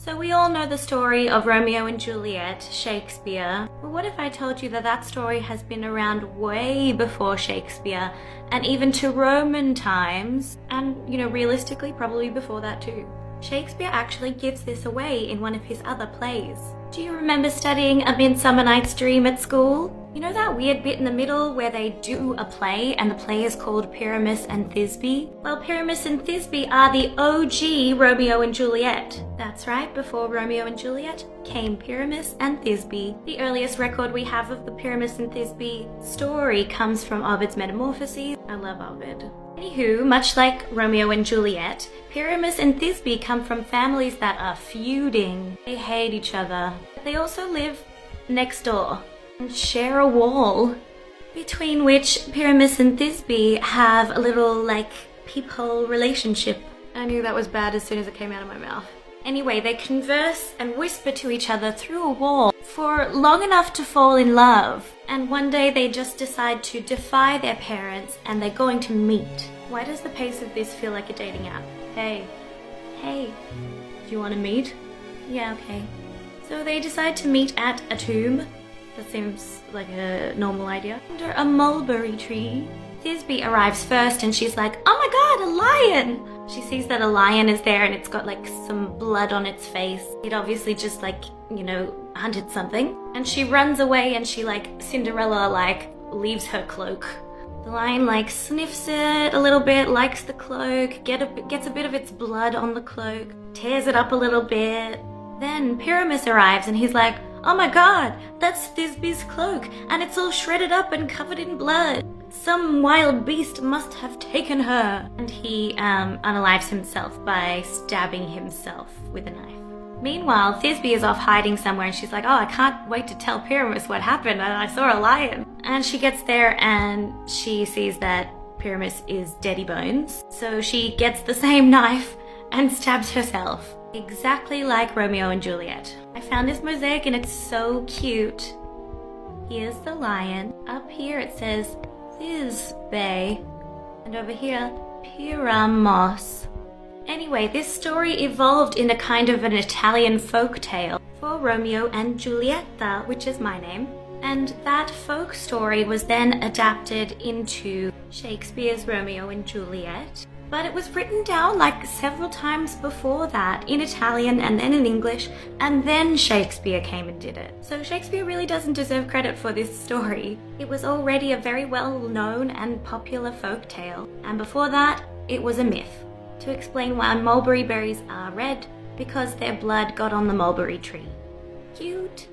So we all know the story of Romeo and Juliet, Shakespeare. But what if I told you that that story has been around way before Shakespeare, and even to Roman times, and realistically probably before that too. Shakespeare actually gives this away in one of his other plays. Do you remember studying A Midsummer Night's Dream at school? You know that weird bit in the middle where they do a play and the play is called Pyramus and Thisbe? Well, Pyramus and Thisbe are the OG Romeo and Juliet. That's right, before Romeo and Juliet came Pyramus and Thisbe. The earliest record we have of the Pyramus and Thisbe story comes from Ovid's Metamorphoses. I love Ovid. Anywho, much like Romeo and Juliet, Pyramus and Thisbe come from families that are feuding. They hate each other. They also live next door and share a wall, between which Pyramus and Thisbe have a little, peephole relationship. I knew that was bad as soon as it came out of my mouth. Anyway, they converse and whisper to each other through a wall for long enough to fall in love. And one day they just decide to defy their parents and they're going to meet. Why does the pace of this feel like a dating app? Hey, do you want to meet? Yeah, okay. So they decide to meet at a tomb. That seems like a normal idea. Under a mulberry tree. Thisbe arrives first and she's like, oh my god, a lion! She sees that a lion is there and it's got some blood on its face. It obviously just hunted something. And she runs away and she Cinderella leaves her cloak. The lion sniffs it a little bit, likes the cloak, gets a bit of its blood on the cloak, tears it up a little bit. Then Pyramus arrives and he's like, oh my god, that's Thisbe's cloak and it's all shredded up and covered in blood. Some wild beast must have taken her. And he unalives himself by stabbing himself with a knife. Meanwhile, Thisbe is off hiding somewhere and she's like, oh, I can't wait to tell Pyramus what happened. I saw a lion. And she gets there and she sees that Pyramus is deady bones. So she gets the same knife and stabs herself. Exactly like Romeo and Juliet. I found this mosaic and it's so cute. Here's the lion. Up here it says Thisbe. And over here, Pyramus. Anyway, this story evolved in a kind of an Italian folk tale for Romeo and Julietta, which is my name. And that folk story was then adapted into Shakespeare's Romeo and Juliet. But it was written down several times before that in Italian and then in English, and then Shakespeare came and did it. So Shakespeare really doesn't deserve credit for this story. It was already a very well-known and popular folk tale, and before that, it was a myth. To explain why mulberry berries are red, because their blood got on the mulberry tree. Cute.